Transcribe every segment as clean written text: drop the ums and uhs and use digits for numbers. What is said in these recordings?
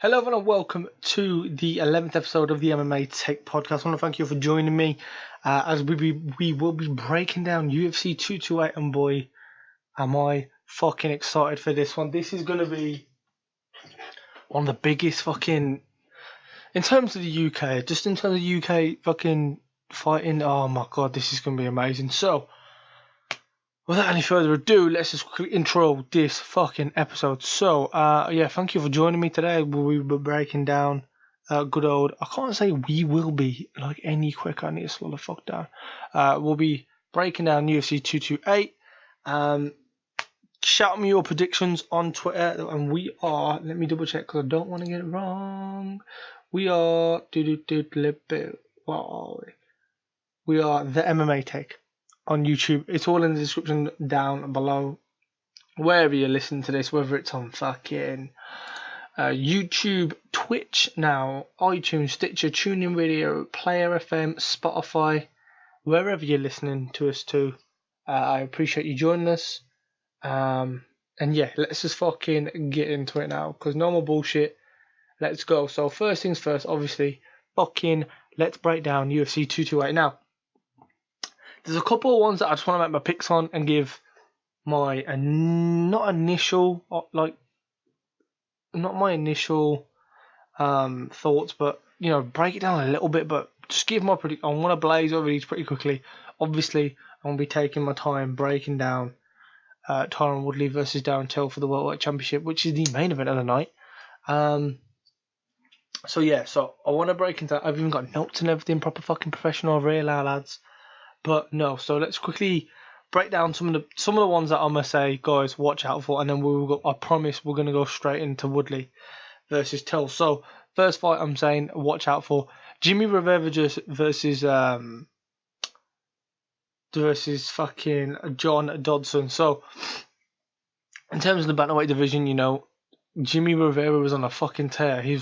Hello everyone and welcome to the 11th episode of the MMA Take Podcast. I want to thank you for joining me as we will be breaking down UFC 228, and boy, am I fucking excited for this one. This is going to be one of the biggest fucking, in terms of the UK, just in terms of UK fucking fighting, oh my god, this is going to be amazing. So, without any further ado, let's just quickly intro this fucking episode. So, thank you for joining me today. We'll be breaking down good old, I can't say we will be like any quicker, I need to slow the fuck down. We'll be breaking down UFC 228. Shout me your predictions on Twitter, and we are, let me double check because I don't want to get it wrong. We are, we are the MMA Take on YouTube. It's all in the description down below. Wherever you're listening to this, whether it's on fucking YouTube, Twitch now, iTunes, Stitcher, TuneIn Radio, Player FM, Spotify, wherever you're listening to us to, I appreciate you joining us. And yeah, let's just fucking get into it now, because no more bullshit. Let's go. So first things first, obviously, fucking let's break down UFC 228 now. There's a couple of ones that I just want to make my picks on and give my not my initial thoughts, but break it down a little bit, but just give my prediction. I want to blaze over these pretty quickly. Obviously, I'm gonna be taking my time breaking down Tyron Woodley versus Darren Till for the World Championship, which is the main event of the night. So I want to break into that. I've even got notes and everything, proper fucking professional, real lads. But no, so let's quickly break down some of the ones that I'm gonna say, guys, watch out for, and then I promise we're gonna go straight into Woodley versus Till. So first fight I'm saying watch out for, Jimmy Rivera versus fucking John Dodson. So in terms of the bantamweight division, Jimmy Rivera was on a fucking tear. He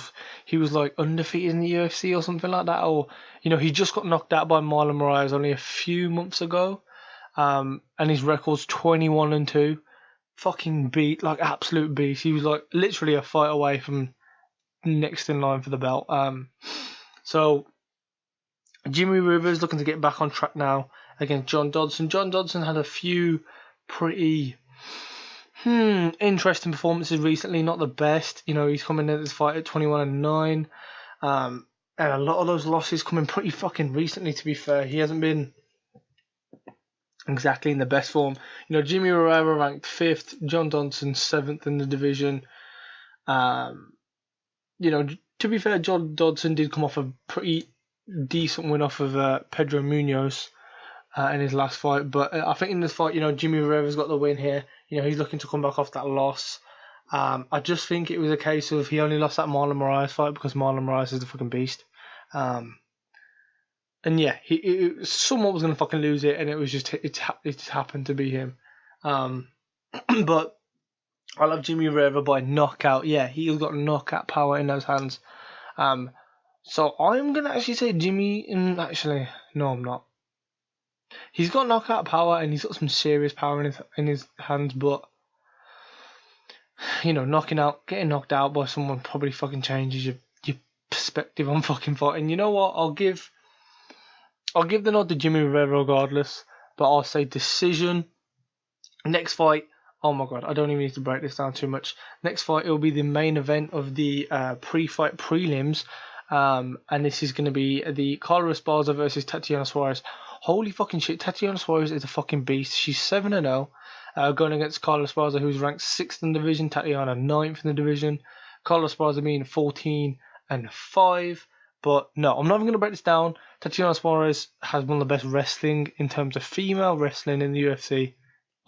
was like undefeated in the UFC or something like that, or he just got knocked out by Marlon Moraes only a few months ago, and his record's 21-2. Fucking beat, like absolute beast. He was like literally a fight away from next in line for the belt. So Jimmy Rivera's looking to get back on track now against John Dodson. John Dodson had a few pretty interesting performances recently, not the best. He's coming into this fight at 21-9. And a lot of those losses coming pretty fucking recently, to be fair. He hasn't been exactly in the best form. Jimmy Rivera ranked 5th, John Dodson 7th in the division. To be fair, John Dodson did come off a pretty decent win off of Pedro Munoz in his last fight. But I think in this fight, Jimmy Rivera's got the win here. He's looking to come back off that loss. I just think it was a case of he only lost that Marlon Moraes fight because Marlon Moraes is the fucking beast. And yeah, someone was going to fucking lose it, and it was just, it happened to be him. But I love Jimmy Rivera by knockout. Yeah, he's got knockout power in those hands. So I'm going to actually say Jimmy, actually, no, I'm not. He's got knockout power and he's got some serious power in his hands, but getting knocked out by someone probably fucking changes your perspective on fucking fighting. You know what? I'll give the nod to Jimmy Rivera regardless, but I'll say decision. Next fight, oh my god, I don't even need to break this down too much. Next fight, it will be the main event of the pre-fight prelims, and this is going to be the Carla Esparza versus Tatiana Suarez. Holy fucking shit, Tatiana Suarez is a fucking beast. She's 7-0, going against Carla Esparza, who's ranked 6th in the division, Tatiana 9th in the division. Carla Esparza being 14-5. But no, I'm not even going to break this down. Tatiana Suarez has one of the best wrestling in terms of female wrestling in the UFC.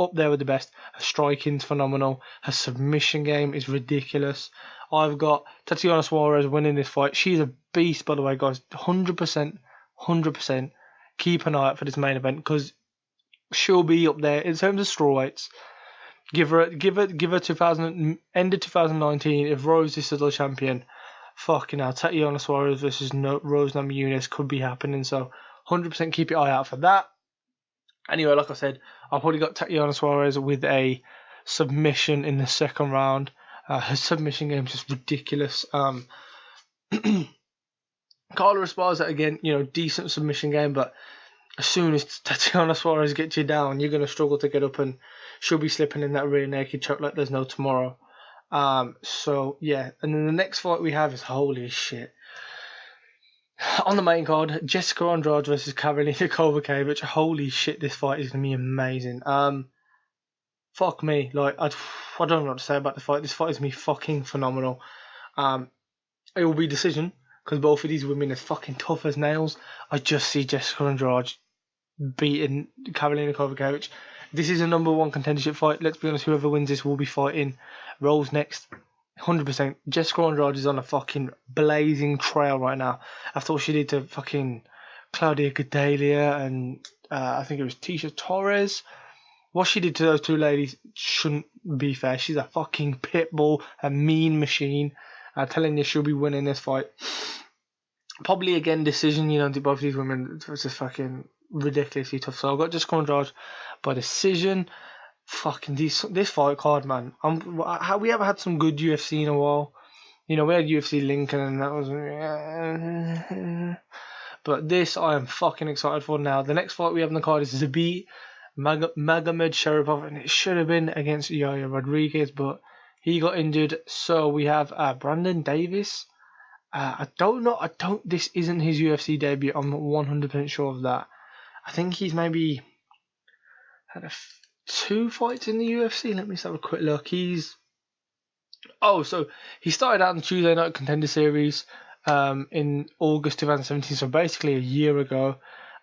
Up there with the best. Her striking's phenomenal. Her submission game is ridiculous. I've got Tatiana Suarez winning this fight. She's a beast, by the way, guys. 100%. Keep an eye out for this main event, because she'll be up there in terms of strawweights. Give her end of 2019 if Rose is still champion. Fucking hell, Tatiana Suarez versus Rose Namajunas could be happening. So 100% keep your eye out for that. Anyway, like I said, I've probably got Tatiana Suarez with a submission in the second round. Her submission game is just ridiculous. Carla Esparza, again, decent submission game, but as soon as Tatiana Suarez gets you down, you're going to struggle to get up, and she'll be slipping in that rear naked choke like there's no tomorrow. So, yeah. And then the next fight we have is, holy shit. On the main card, Jessica Andrade versus Karolina Kowalkiewicz. Holy shit, this fight is going to be amazing. Fuck me. Like, I don't know what to say about the fight. This fight is going to be fucking phenomenal. It will be decision, because both of these women are fucking tough as nails. I just see Jessica Andrade beating Karolina Kowalkiewicz. This is a number one contendership fight. Let's be honest, whoever wins this will be fighting Rose next. 100%. Jessica Andrade is on a fucking blazing trail right now. After what she did to fucking Claudia Gadelha and I think it was Tisha Torres. What she did to those two ladies shouldn't be fair. She's a fucking pit bull, a mean machine. Telling you she'll be winning this fight. Probably again decision, to both these women. It's just fucking ridiculously tough. So I've got Jessica Andrade by decision. Fucking this fight card, man. We haven't had some good UFC in a while. We had UFC Lincoln and that was... But this I am fucking excited for now. The next fight we have on the card is Zabit Magomed Sharipov, and it should have been against Yaya Rodriguez, but he got injured. So we have Brandon Davis. I don't know. This isn't his UFC debut. I'm 100% sure of that. I think he's maybe had 2 fights in the UFC. Let me just have a quick look. So he started out in the Tuesday Night Contender Series in August 2017, so basically a year ago.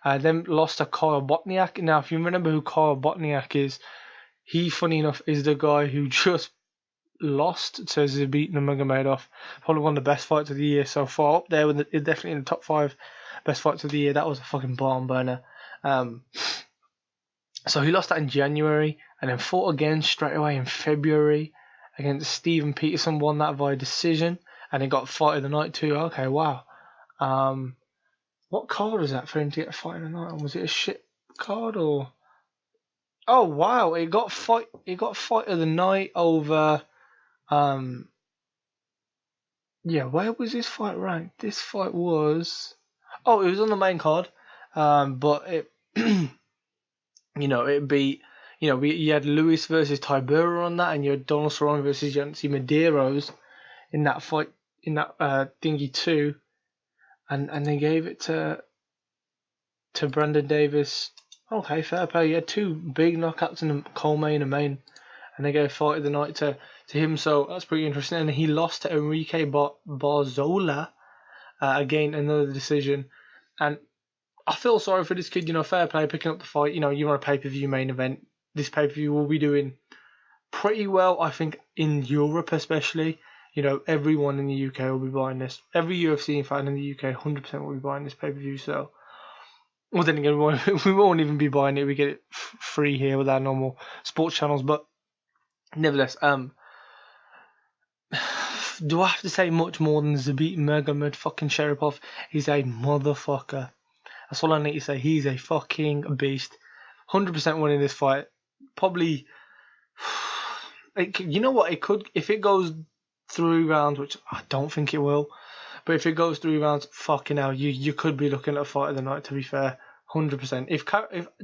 Then lost to Kyle Botniak. Now, if you remember who Kyle Botniak is, he, funny enough, is the guy who just lost to Zabit Nurmagomedov. Probably one of the best fights of the year so far. Up there, definitely in the top 5 best fights of the year. That was a fucking barn burner. So he lost that in January, and then fought again straight away in February against Steven Peterson. Won that via decision, and he got fight of the night too. Okay, wow. What card was that for him to get a fight of the night? Was it a shit card or? Oh wow, he got fight of the night over. Where was this fight ranked? This fight was. Oh, it was on the main card. But it. It beat, you had Lewis versus Tybura on that, and you had Donald Cerrone versus Yancy Medeiros in that fight, in that thingy too, and they gave it to Brandon Davis. Okay, fair play. You had 2 big knockouts in the co-main and main, and they gave fight of the night to him. So that's pretty interesting. And he lost to Enrique Barzola, again another decision, and I feel sorry for this kid, fair play, picking up the fight. You're on a pay-per-view main event. This pay-per-view will be doing pretty well, I think, in Europe especially. Everyone in the UK will be buying this. Every UFC fan in the UK, 100% will be buying this pay-per-view. So, well, then again, we won't even be buying it. We get it free here with our normal sports channels. But nevertheless, do I have to say much more than Zabit Magomed fucking Sharipov? He's a motherfucker. That's all I need to say. He's a fucking beast. 100% winning this fight. Probably. You know what? It could, if it goes 3 rounds, which I don't think it will. But if it goes 3 rounds, fucking hell, you could be looking at a fight of the night. To be fair, 100%. If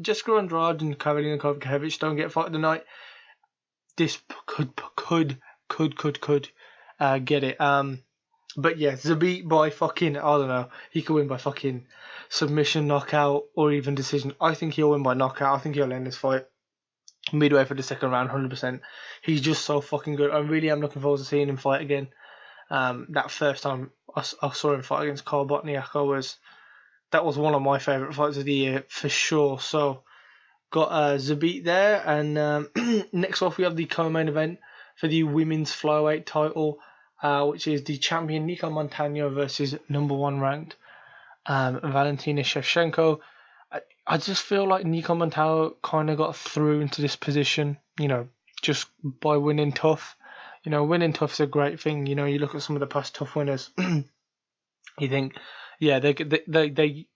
Jessica Andrade and Karolina Kowalkiewicz don't get fight of the night, this could get it. But yeah, Zabit by fucking, I don't know, he could win by fucking submission, knockout, or even decision. I think he'll win by knockout. I think he'll end this fight midway for the second round, 100%. He's just so fucking good. I really am looking forward to seeing him fight again. That first time I saw him fight against Kyle Botniak, that was one of my favourite fights of the year for sure. So got Zabit there, and next off we have the co-main event for the women's flyweight title, which is the champion Nico Montano versus number 1 ranked Valentina Shevchenko. I just feel like Nico Montano kind of got through into this position, just by winning tough. Winning tough is a great thing. You look at some of the past tough winners, you think, yeah, they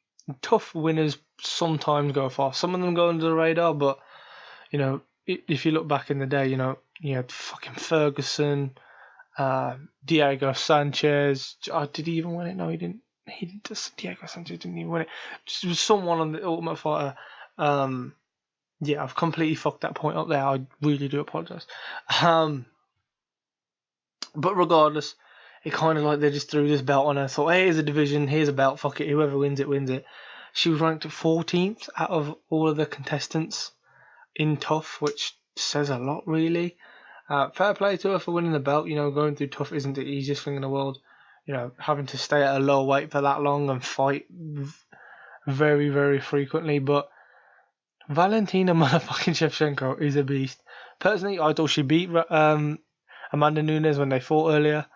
tough winners sometimes go far. Some of them go under the radar, but if you look back in the day, you had fucking Ferguson, Diego Sanchez. Did he even win it? No, he didn't. He didn't. Diego Sanchez didn't even win it. Just was someone on the Ultimate Fighter. Yeah, I've completely fucked that point up there. I really do apologise. But regardless, it kind of like they just threw this belt on her. Thought, hey, here's a division, here's a belt, fuck it, whoever wins it, wins it. She was ranked 14th out of all of the contestants in Tough, which says a lot, really. Fair play to her for winning the belt. You know, going through Tough isn't the easiest thing in the world. You know, having to stay at a low weight for that long and fight very, very frequently. But Valentina motherfucking Shevchenko is a beast. Personally, I thought she beat Amanda Nunes when they fought earlier.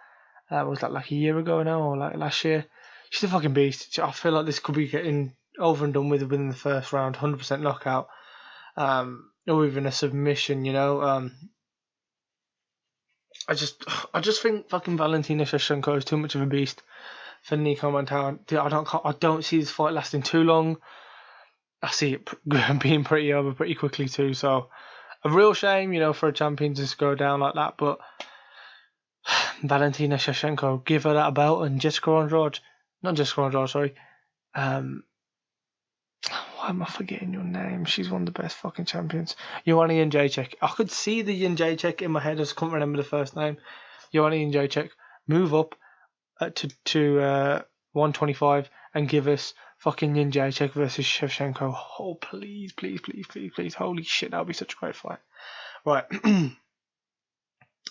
Was that like a year ago now, or like last year? She's a fucking beast. I feel like this could be getting over and done with within the first round, 100% knockout, or even a submission. You know, I just think fucking Valentina Shevchenko is too much of a beast for Nico Montana. I don't see this fight lasting too long. I see it being pretty over pretty quickly too. So a real shame, you know, for a champion to just go down like that. But Valentina Shevchenko, give her that belt, and not Jessica Andrade, sorry. Why am I forgetting your name? She's one of the best fucking champions. Joanna Jędrzejczyk. I could see the Jędrzejczyk in my head. I just couldn't remember the first name. Joanna Jędrzejczyk, move up to 125 and give us fucking Jędrzejczyk versus Shevchenko. Oh, please. Holy shit, that would be such a great fight. Right.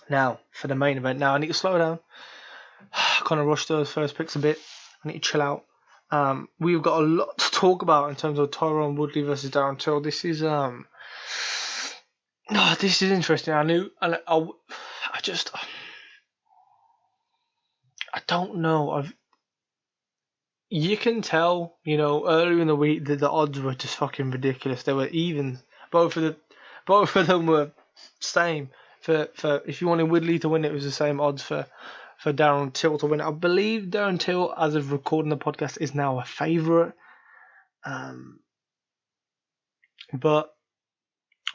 Now, for the main event. Now, I need to slow down. Kind of rush those first picks a bit. I need to chill out. We've got a lot to talk about in terms of Tyron Woodley versus Darren Till. This is this is interesting. I don't know. You can tell, you know, earlier in the week that the odds were just fucking ridiculous. They were even. Both of them were same. For if you wanted Woodley to win, it was the same odds for Darren Till to win. I believe Darren Till, as of recording the podcast, is now a favourite. But I'm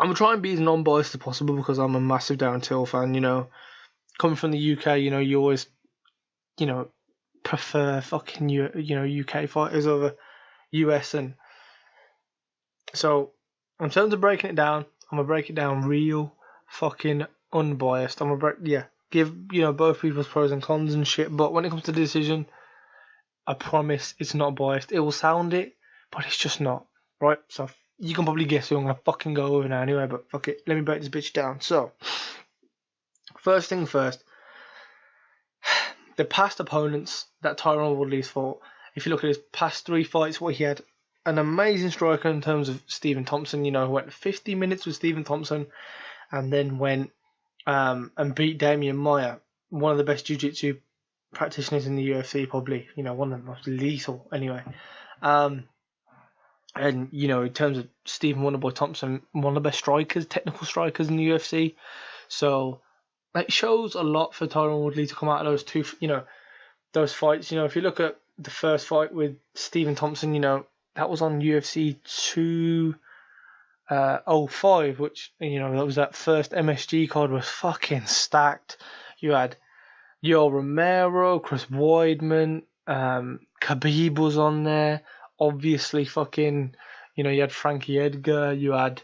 going to try and be as non-biased as possible because I'm a massive Darren Till fan. You know, coming from the UK, you know, you always, you know, prefer fucking UK fighters over US. And so, in terms of breaking it down, I'm going to break it down real fucking unbiased. I'm going to give, you know, both people's pros and cons and shit, but when it comes to the decision, I promise it's not biased. It will sound it, but it's just not, right? So you can probably guess who I'm gonna fucking go over now anyway, but fuck it, let me break this bitch down. So, first thing first, the past opponents that Tyron Woodley's fought, if you look at his past 3 fights, he had an amazing striker in terms of Stephen Thompson, you know, who went 50 minutes with Stephen Thompson, and then went and beat Damian Maia, one of the best jiu-jitsu practitioners in the UFC, probably, you know, one of the most lethal anyway. And, you know, in terms of Stephen Wonderboy Thompson, one of the best strikers, technical strikers in the UFC. So it shows a lot for Tyron Woodley to come out of those two, you know, those fights. You know, if you look at the first fight with Stephen Thompson, you know, that was on UFC 205, which, you know, that was that first MSG card was fucking stacked. You had Yoel Romero, Chris Weidman, Khabib was on there. Obviously, fucking, you know, you had Frankie Edgar. You had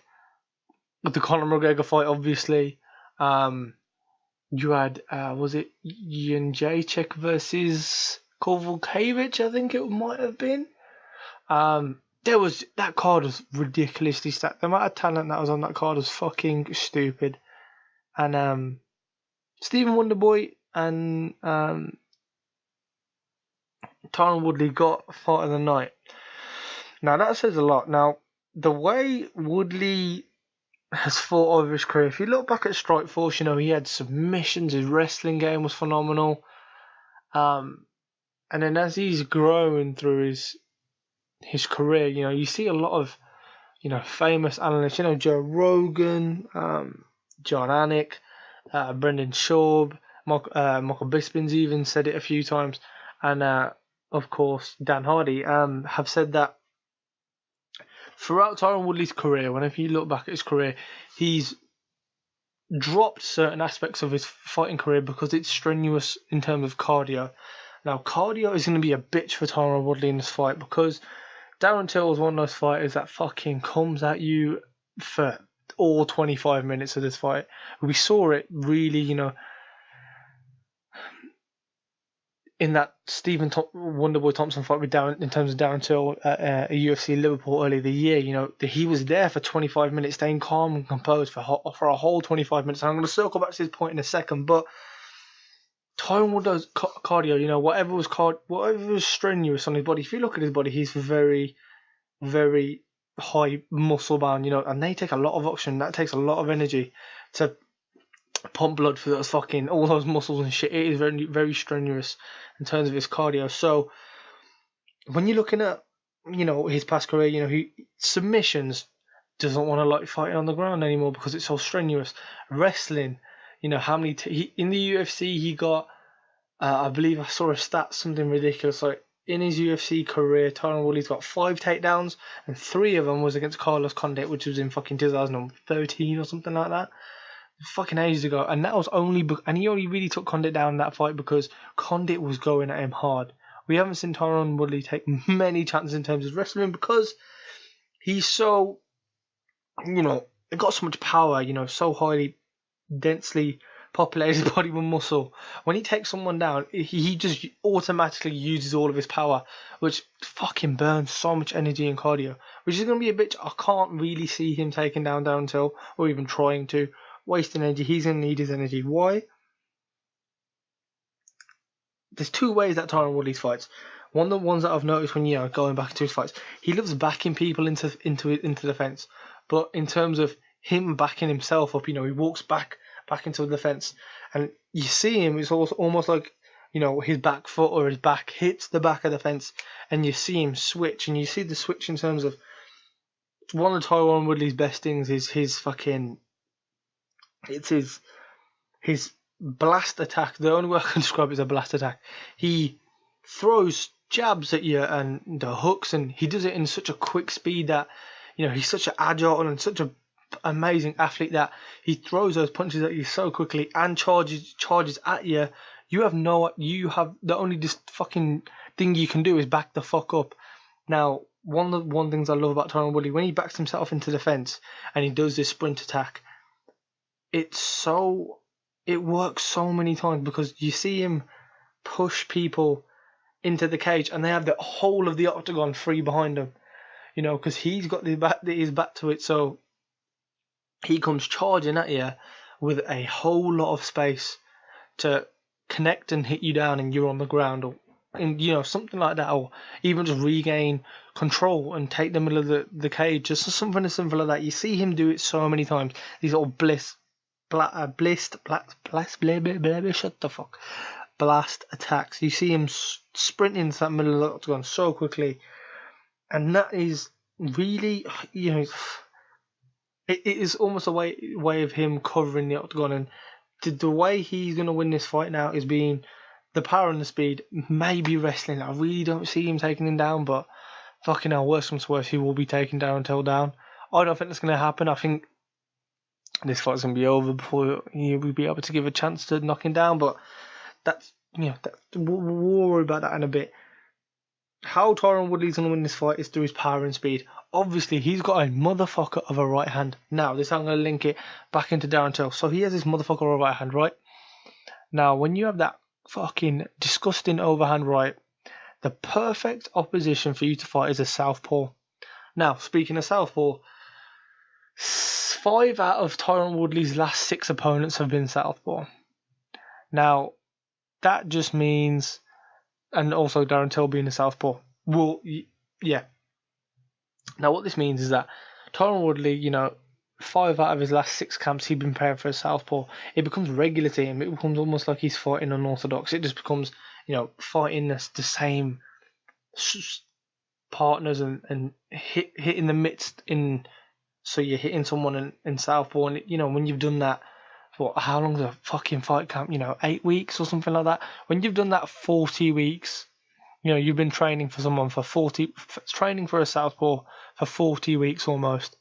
the Conor McGregor fight, obviously. You had, was it Jędrzejczyk versus Kowalkiewicz, I think it might have been. That card was ridiculously stacked. The amount of talent that was on that card was fucking stupid. And Stephen Wonderboy and Tyron Woodley got fight of the night. Now that says a lot. Now the way Woodley has fought over his career, if you look back at Strikeforce, you know, he had submissions, his wrestling game was phenomenal. And then as he's grown through his career, you know, you see a lot of, you know, famous analysts, you know, Joe Rogan, John Anik, Brendan Schaub, Michael Bisping's even said it a few times, and of course Dan Hardy have said that throughout Tyron Woodley's career, whenever you look back at his career, he's dropped certain aspects of his fighting career because it's strenuous in terms of cardio. Now, cardio is going to be a bitch for Tyron Woodley in this fight because Darren Till was one of those fighters that fucking comes at you for all 25 minutes of this fight. We saw it really, in that Wonderboy Thompson fight with Darren, in terms of Darren Till at UFC Liverpool earlier the year. He was there for 25 minutes, staying calm and composed for a whole 25 minutes. And I'm going to circle back to this point in a second, but Tyron Woodley's cardio, whatever was strenuous on his body. If you look at his body, he's very, very high muscle bound, and they take a lot of oxygen. That takes a lot of energy to pump blood for those all those muscles and shit. It is very, very strenuous in terms of his cardio. So when you're looking at, his past career, he submissions, doesn't want to fighting on the ground anymore because it's so strenuous. Wrestling, how many in the UFC he got, I believe I saw a stat, something ridiculous, like in his UFC career, Tyron Woodley's got 5 takedowns and 3 of them was against Carlos Condit, which was in fucking 2013 or something like that. Fucking ages ago, and that was and he only really took Condit down in that fight because Condit was going at him hard. We haven't seen Tyron Woodley take many chances in terms of wrestling because he's so, got so much power, so highly, densely populated body with muscle. When he takes someone down, he just automatically uses all of his power, which fucking burns so much energy and cardio, which is going to be a bitch. I can't really see him taking down Darren Till or even trying to. Wasting energy. He's going to need his energy. Why? There's 2 ways that Tyron Woodley fights. One of the ones that I've noticed when going back into his fights, he loves backing people into the fence. But in terms of him backing himself up, he walks back into the fence, and you see him. It's almost like his back foot or his back hits the back of the fence, and you see him switch, and you see the switch in terms of one of Tyron Woodley's best things is his fucking. It's his blast attack. The only way I can describe it is a blast attack. He throws jabs at you and the hooks, and he does it in such a quick speed that he's such an agile and such an amazing athlete that he throws those punches at you so quickly and charges at you. You have the only just fucking thing you can do is back the fuck up. Now, one of the things I love about Tyron Woodley, when he backs himself into the fence and he does this sprint attack, it works so many times because you see him push people into the cage and they have the whole of the octagon free behind him, because he's got his back to it. So he comes charging at you with a whole lot of space to connect and hit you down, and you're on the ground, or something like that, or even just regain control and take the middle of the cage, just something as simple like that. You see him do it so many times. These little blast attacks. You see him sprinting into that middle of the octagon so quickly, and that is really, it is almost a way of him covering the octagon. And the way he's going to win this fight now is being the power and the speed, maybe wrestling. I really don't see him taking him down, but fucking hell, worse comes to worse, he will be taking Darren Till down. I don't think that's going to happen. I think this fight's going to be over before he will be able to give a chance to knock him down, but we'll worry about that in a bit. How Tyron Woodley's going to win this fight is through his power and speed. Obviously, he's got a motherfucker of a right hand. Now, I'm going to link it back into Darren Till. So he has this motherfucker of a right hand, right? Now, when you have that fucking disgusting overhand right, the perfect opposition for you to fight is a southpaw. Now, speaking of southpaw, 5 out of Tyron Woodley's last 6 opponents have been southpaw. Now, that just means, and also Darren Till being a southpaw. Well, yeah. Now, what this means is that Tyron Woodley, 5 out of his last 6 camps, he'd been preparing for a southpaw. It becomes regular to him. It becomes almost like he's fighting unorthodox. It just becomes, fighting the same partners and hitting the midst in. So you're hitting someone in southpaw, and when you've done that, how long's a fucking fight camp? 8 weeks or something like that. When you've done that 40 weeks, you've been training for someone training for a southpaw for 40 weeks almost.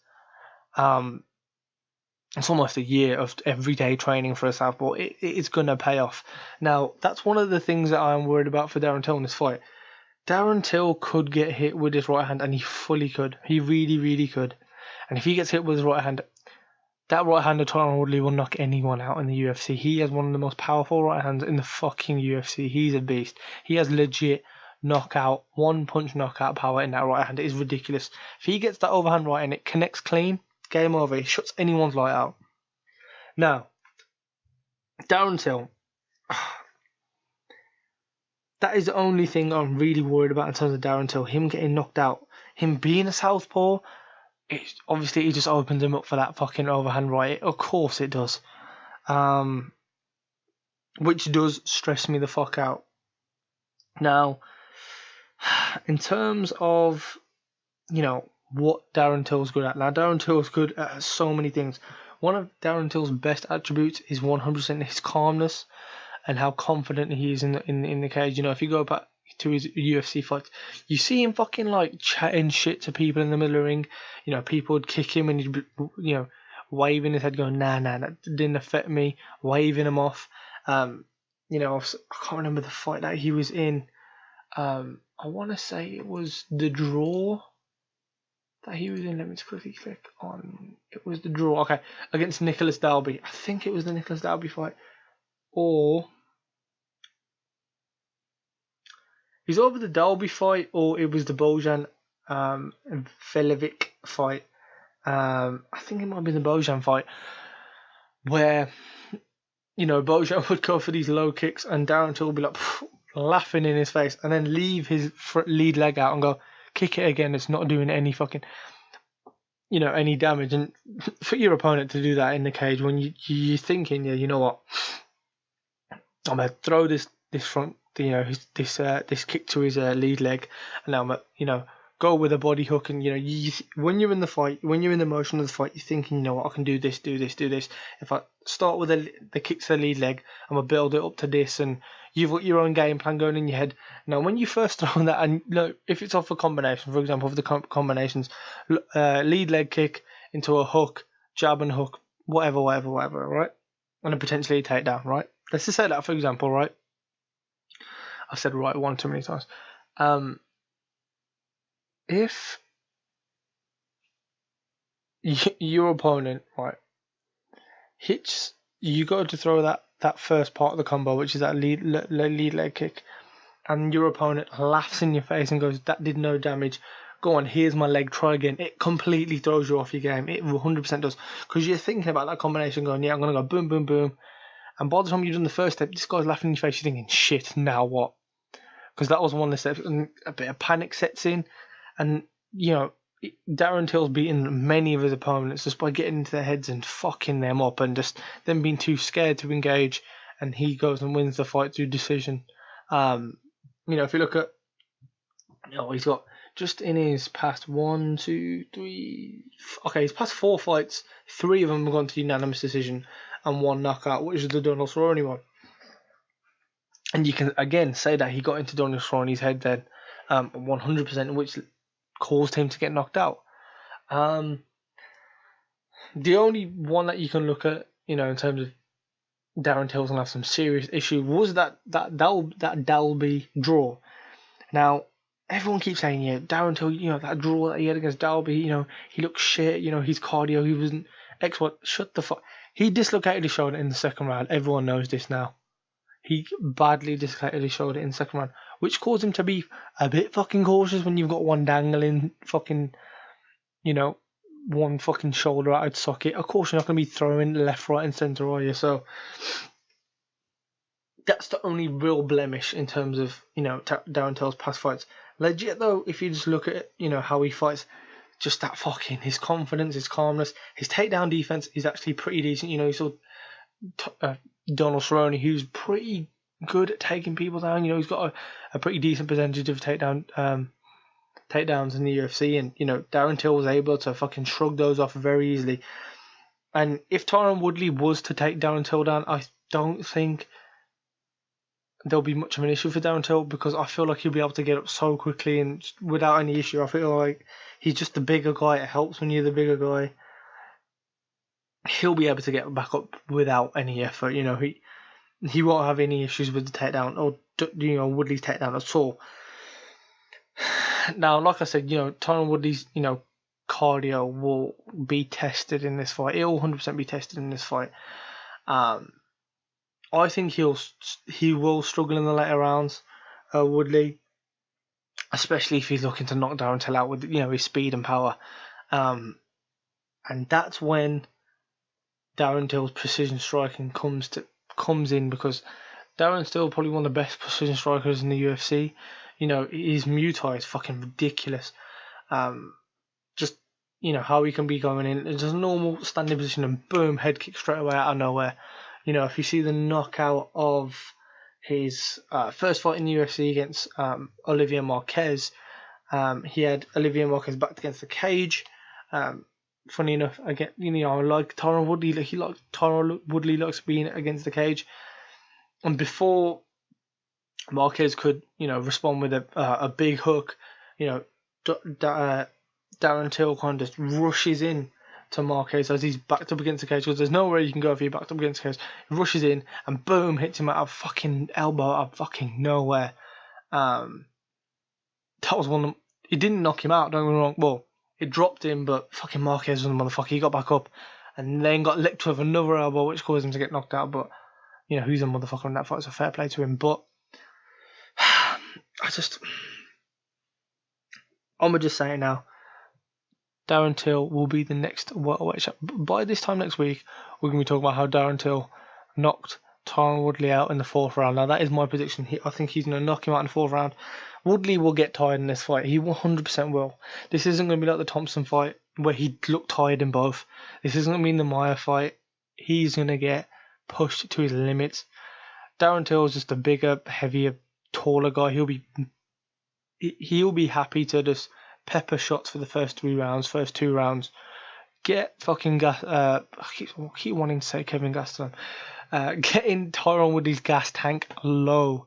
it's almost a year of everyday training for a southpaw. It's going to pay off. Now, that's one of the things that I'm worried about for Darren Till in this fight. Darren Till could get hit with his right hand, and he fully could. He really, really could. And if he gets hit with his right hand, that right hand of Tyron Woodley will knock anyone out in the UFC. He has one of the most powerful right hands in the fucking UFC. He's a beast. He has legit knockout, one-punch knockout power in that right hand. It is ridiculous. If he gets that overhand right and it connects clean, game over. He shuts anyone's light out. Now, Darren Till. That is the only thing I'm really worried about in terms of Darren Till. Him getting knocked out. Him being a southpaw, obviously it just opens him up for that fucking overhand right. Of course it does. Which does stress me the fuck out. Now, in terms of, what Darren Till's good at. Now, Darren Till's good at so many things. One of Darren Till's best attributes is 100% his calmness and how confident he is in the cage. If you go back to his UFC fights, you see him fucking like chatting shit to people in the middle of the ring. People would kick him and he'd be, waving his head, going, nah, that didn't affect me, waving him off. I can't remember the fight that he was in. I want to say it was the draw that he was in. Let me just quickly click on. It was the draw. Okay, against Nicholas Dalby. I think it was the Nicholas Dalby fight. Or it's over the Dalby fight, or it was the Bojan Velovic fight. I think it might be the Bojan fight, where Bojan would go for these low kicks, and Darren Till would be like laughing in his face, and then leave his lead leg out and go kick it again. It's not doing any fucking any damage. And for your opponent to do that in the cage when you're thinking, you know what, I'm gonna throw this front, this kick to his lead leg, and now I'm gonna, go with a body hook. And when you're in the fight, when you're in the motion of the fight, you're thinking, I can do this. If I start with the kick to the lead leg, I'm gonna build it up to this, and you've got your own game plan going in your head. Now, when you first throw that, and if it's off a combination, for example, of the combinations, lead leg kick into a hook, jab and hook, whatever, right, and then potentially a takedown, right? Let's just say that, for example, right? I've said right one too many times. If your opponent, right, hits, you go to throw that first part of the combo, which is that lead leg kick, and your opponent laughs in your face and goes, that did no damage, go on, here's my leg, try again. It completely throws you off your game. It 100% does. Because you're thinking about that combination going, yeah, I'm going to go boom, boom, boom. And by the time you've done the first step, this guy's laughing in your face. You're thinking, shit, now what? Because that was one of the steps, and a bit of panic sets in. And, Darren Till's beaten many of his opponents just by getting into their heads and fucking them up and just them being too scared to engage. And he goes and wins the fight through decision. If you look at, he's got just in his past 1, 2, 3. Okay, his past 4 fights, 3 of them have gone to unanimous decision and 1 knockout, which is the Donald Cerrone one. And you can again say that he got into Donald Cerrone's head then, 100%, which caused him to get knocked out. The only one that you can look at, in terms of Darren Till's gonna have some serious issue was that Dalby draw. Now, everyone keeps saying, Darren Till, that draw that he had against Dalby, he looked shit, his cardio, he wasn't what. Shut the fuck. He dislocated his shoulder in the second round. Everyone knows this now. He badly dislocated his shoulder in the second round, which caused him to be a bit fucking cautious when you've got one dangling fucking, one fucking shoulder out of socket. Of course, you're not going to be throwing left, right, and centre, are you? So that's the only real blemish in terms of, Darren Till's past fights. Legit, though, if you just look at, how he fights, just that fucking, his confidence, his calmness, his takedown defense is actually pretty decent. You saw Donald Cerrone, who's pretty good at taking people down. He's got a pretty decent percentage of takedowns in the UFC, and Darren Till was able to fucking shrug those off very easily. And if Tyron Woodley was to take Darren Till down, I don't think there'll be much of an issue for Darren Till, because I feel like he'll be able to get up so quickly and without any issue. I feel like he's just the bigger guy. It helps when you're the bigger guy. he'll be able to get back up without any effort. You know, he won't have any issues with the takedown or Woodley's takedown at all. Now, like I said, Tyron Woodley's cardio will be tested in this fight. It will 100% be tested in this fight. I think he will struggle in the later rounds, Woodley, especially if he's looking to knock Darren Till out with his speed and power, and that's when Darren Till's precision striking comes in, because Darren's still probably one of the best precision strikers in the UFC. His Muay Thai is fucking ridiculous. Just how he can be going in, it's just a normal standing position and boom, head kick straight away out of nowhere. If you see the knockout of his first fight in the UFC against Olivier Marquez, he had Olivier Marquez backed against the cage. Funny enough, again, like Tyron Woodley, Tyron Woodley likes being against the cage. And before Marquez could, respond with a big hook, Darren Till kind of just rushes in to Marquez as he's backed up against the cage, because there's nowhere you can go if you're backed up against the cage. He rushes in and boom, hits him out of fucking elbow out of fucking nowhere. That was one. It didn't knock him out, don't get me wrong. Well, it dropped him, but fucking Marquez was a motherfucker. He got back up and then got licked with another elbow, which caused him to get knocked out. But who's a motherfucker in that fight? So fair play to him. But I'm gonna just say it now. Darren Till will be the next welterweight champion. By this time next week, we're going to be talking about how Darren Till knocked Tyron Woodley out in the 4th round. Now, that is my prediction. I think he's going to knock him out in the 4th round. Woodley will get tired in this fight. He 100% will. This isn't going to be like the Thompson fight, where he looked tired in both. This isn't going to be in the Maia fight. He's going to get pushed to his limits. Darren Till is just a bigger, heavier, taller guy. He'll be happy to just pepper shots for the first 2 rounds, get fucking gas. I keep wanting to say Kevin Gastelum. Getting Tyron Woodley's gas tank low,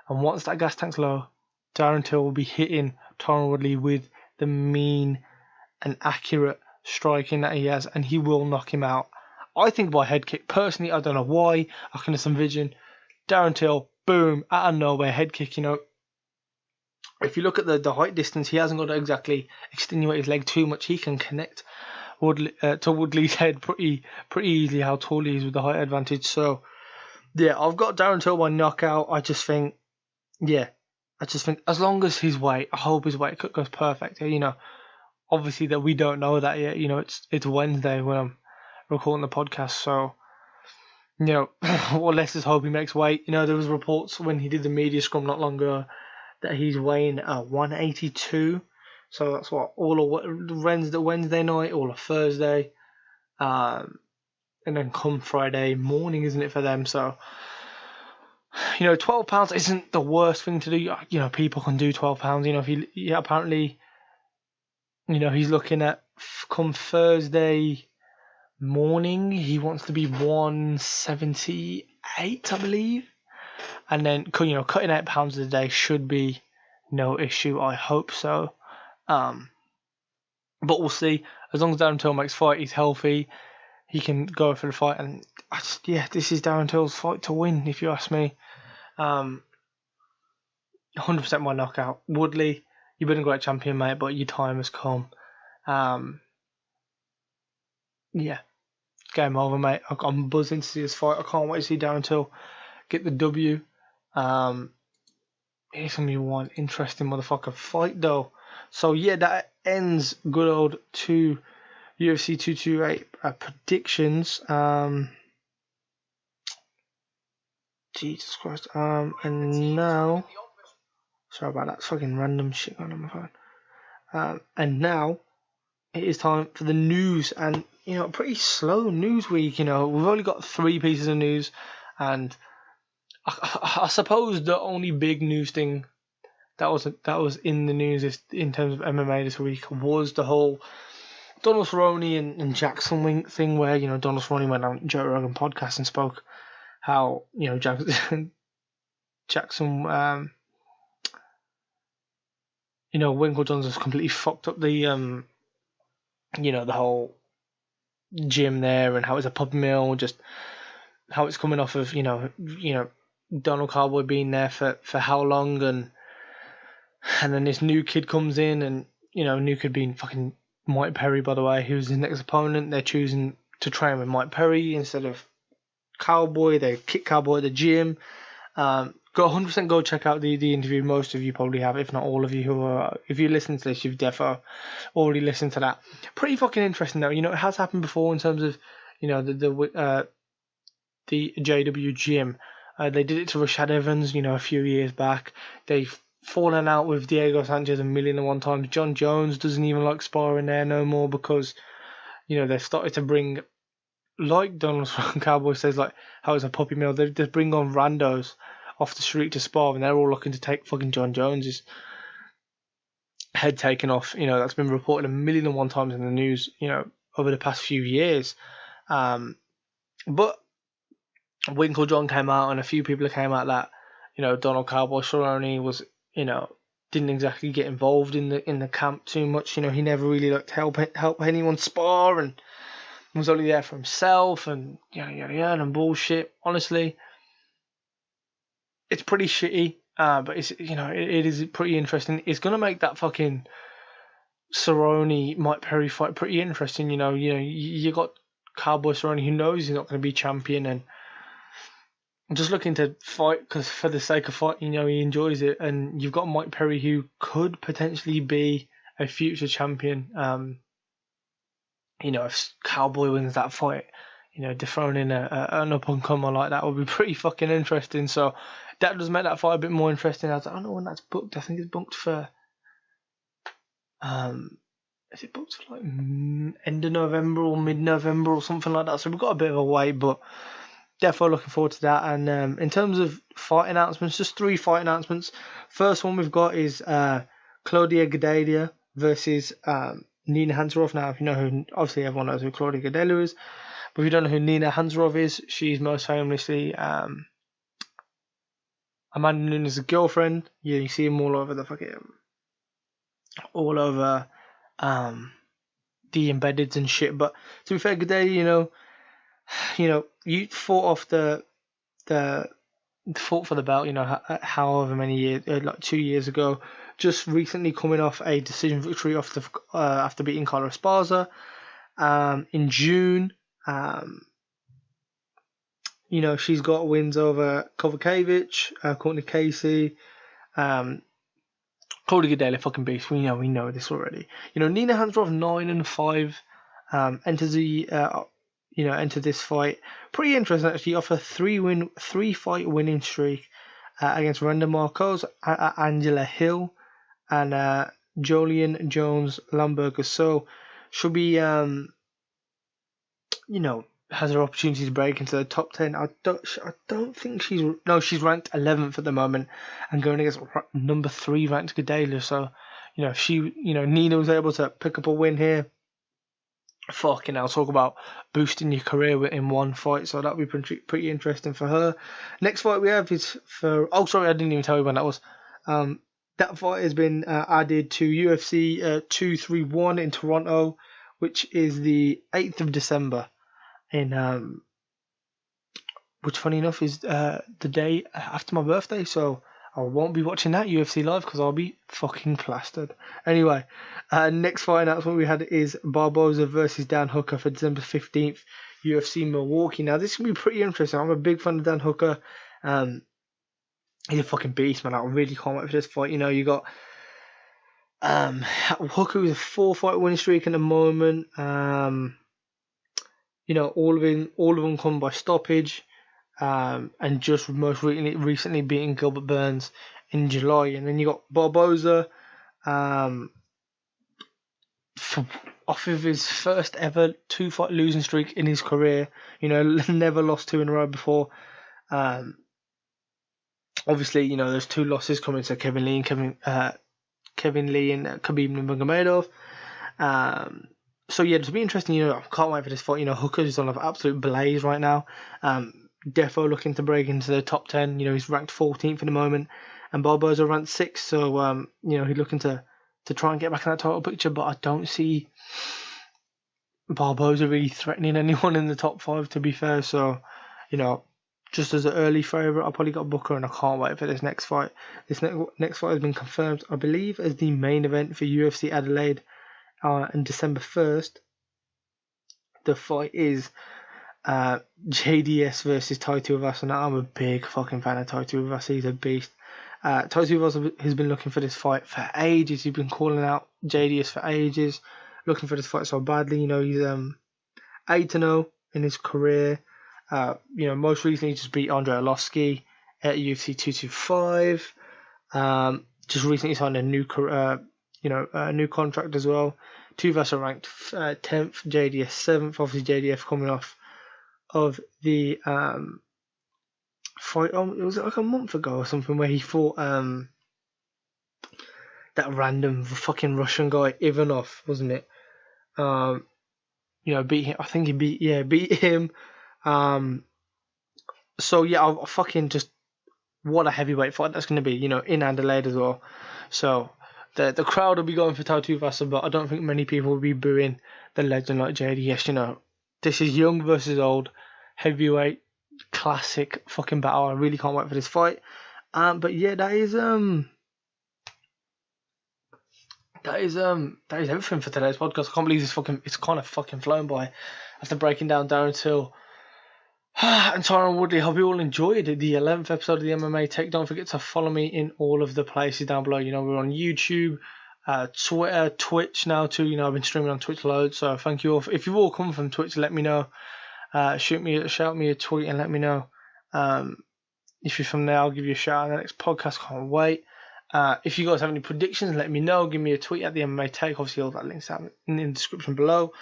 and once that gas tank's low, Darren Till will be hitting Tyron Woodley with the mean and accurate striking that he has, and he will knock him out. I think by head kick. Personally, I don't know why. I can just envision Darren Till, boom, out of nowhere, head kick. If you look at the height distance, he hasn't got to exactly extenuate his leg too much. He can connect to Woodley's head pretty easily, how tall he is with the height advantage. So, yeah, I've got Darren Till by knockout. I just think as long as his weight, I hope his weight cut goes perfect. Obviously that we don't know that yet. It's Wednesday when I'm recording the podcast, so well, let's just hope he makes weight. There was reports when he did the media scrum not long ago that he's weighing 182. So that's what, all of Wednesday night, all of Thursday, and then come Friday morning, isn't it, for them? So 12 pounds isn't the worst thing to do. People can do 12 pounds. If he apparently, he's looking at come Thursday morning, he wants to be 178, I believe. And then, cutting 8 pounds a day should be no issue. I hope so. But we'll see. As long as Darren Till makes fight, he's healthy, he can go for the fight. And this is Darren Till's fight to win, if you ask me. 100% my knockout. Woodley, you've been a great champion, mate, but your time has come. Game over, mate. I'm buzzing to see this fight. I can't wait to see Darren Till get the W. It's going to be one interesting motherfucker fight, though. So, that ends good old UFC 228 predictions. Jesus Christ. And now... Sorry about that fucking random shit going on my phone. And now, it is time for the news. And, a pretty slow news week. We've only got 3 pieces of news. And... I suppose the only big news thing that was in the news in terms of MMA this week was the whole Donald Cerrone and Jackson Wink thing, where Donald Cerrone went on Joe Rogan podcast and spoke how Jackson Winkle Johns has completely fucked up the the whole gym there and how it's a puppy mill, just how it's coming off of, Donald Cowboy being there for how long, and then this new kid comes in, and, new kid being fucking Mike Perry, by the way, who's his next opponent. They're choosing to train with Mike Perry instead of Cowboy. They kick Cowboy at the gym. Go 100% go check out the interview. Most of you probably have, if not all of you who are, if you listen to this, you've defo already listened to that. Pretty fucking interesting though. It has happened before in terms of, the JW gym. They did it to Rashad Evans, a few years back. They've fallen out with Diego Sanchez a million and one times. John Jones doesn't even like sparring there no more because, they've started to bring, like Donald Cowboy says, like how it's a puppy mill. They bring on randos off the street to spar, and they're all looking to take fucking John Jones's head taken off. That's been reported a million and one times in the news, over the past few years. But Winkle John came out, and a few people came out that, Donald Cowboy Cerrone was, didn't exactly get involved in the camp too much. He never really liked to help anyone spar, and was only there for himself, and and bullshit. Honestly, it's pretty shitty. But it's it is pretty interesting. It's gonna make that fucking Cerrone Mike Perry fight pretty interesting. You got Cowboy Cerrone, who knows he's not going to be champion, and I'm just looking to fight because for the sake of fighting, he enjoys it. And you've got Mike Perry, who could potentially be a future champion. If Cowboy wins that fight, dethroning an up and comer like that would be pretty fucking interesting. So that does make that fight a bit more interesting. I don't know when that's booked. I think it's booked for. Is it booked for like end of November or mid-November or something like that? So we've got a bit of a wait, but definitely looking forward to that. And in terms of fight announcements, just 3 fight announcements. First one we've got is Claudia Gadelha versus Nina Hansaroff. Now, if you know who, obviously everyone knows who Claudia Gadelha is, but if you don't know who Nina Hansaroff is, she's most famously Amanda Nunes' girlfriend. Yeah, you see him all over the fucking, all over the embeddeds and shit. But to be fair, Gadelha, you fought off fought for the belt, however many years, like 2 years ago. Just recently coming off a decision victory after beating Carla Esparza in June. She's got wins over Kovacevic, Courtney Casey, Claudia Gadelha, fucking beast. We know this already. Nina Hansaroff 9-5 enters this fight. Pretty interesting actually. Off a 3-fight winning streak against Randa Marcos, Angela Hill, and Jolien Jones Lamberger. So should be has her opportunity to break into the top 10. I don't think she's ranked 11th at the moment and going against number 3 ranked Gadelha. So if Nina was able to pick up a win here, fucking hell, talk about boosting your career in one fight. So that'll be pretty interesting for her. Next fight we have is for, I didn't even tell you when that was. That fight has been added to UFC 231 in Toronto, which is the 8th of December. Which funny enough is the day after my birthday, so I won't be watching that UFC live because I'll be fucking plastered. Anyway, next fight announcement we had is Barboza versus Dan Hooker for December 15th, UFC Milwaukee. Now this can be pretty interesting. I'm a big fan of Dan Hooker. He's a fucking beast, man. I really can't wait for this fight. You got Hooker with a 4-fight winning streak at the moment. All of them come by stoppage, and just most recently beating Gilbert Burns in July. And then you got Barboza, off of his first ever 2-fight losing streak in his career. Never lost 2 in a row before. Obviously, there's 2 losses coming to Kevin Lee and Khabib Nurmagomedov. So yeah, it'll be interesting. I can't wait for this fight. Hooker is on an absolute blaze right now. Defo looking to break into the top 10. He's ranked 14th at the moment, and Barboza ranked 6th. So he's looking to try and get back in that title picture. But I don't see Barboza really threatening anyone in the top 5, to be fair. So, you know, just as an early favourite, I probably got Booker, and I can't wait for this next fight. This next fight has been confirmed, I believe, as the main event for UFC Adelaide on December 1st. The fight is JDS versus Tai Tuivasa. Now, I'm a big fucking fan of Tai Tuivasa. He's a beast. Tai Tuivasa has been looking for this fight for ages. He's been calling out JDS for ages, looking for this fight so badly. You know, he's 8-0 in his career. You know, most recently he just beat Andrei Arlovski at UFC 225. Just recently signed a new new contract as well. Tuivasa ranked 10th, JDS 7th. Obviously, JDS coming off of the fight. It was like a month ago or something where he fought that random fucking Russian guy Ivanov, wasn't it? You know, beat him. I think he beat him. So yeah, I'll fucking just, what a heavyweight fight that's going to be, you know, in Adelaide as well. So the crowd will be going for Tai Tuivasa, but I don't think many people will be booing the legend like JDS. You know, this is young versus old, heavyweight, classic fucking battle. I really can't wait for this fight. But yeah, that is everything for today's podcast. I can't believe it's kind of fucking flown by after breaking down Darren Till and Tyron Woodley. Hope you all enjoyed the 11th episode of the MMA Take. Don't forget to follow me in all of the places down below. You know, we're on YouTube, Twitter, Twitch now too. You know, I've been streaming on Twitch loads, so thank you all. If you've all come from Twitch, let me know. Shout me a tweet and let me know. If you're from there, I'll give you a shout out in the next podcast. Can't wait. If you guys have any predictions, let me know. Give me a tweet at the MMA Take. Obviously, all that links out in the description below.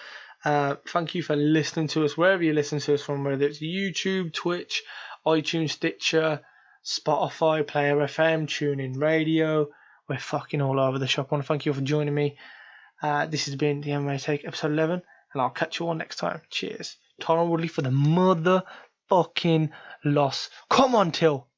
Thank you for listening to us wherever you listen to us from, whether it's YouTube, Twitch, iTunes, Stitcher, Spotify, Player FM, TuneIn Radio. We're fucking all over the shop. I want to thank you all for joining me. This has been the MMA Take episode 11, and I'll catch you all next time. Cheers. Tyron Woodley for the motherfucking loss. Come on, Till.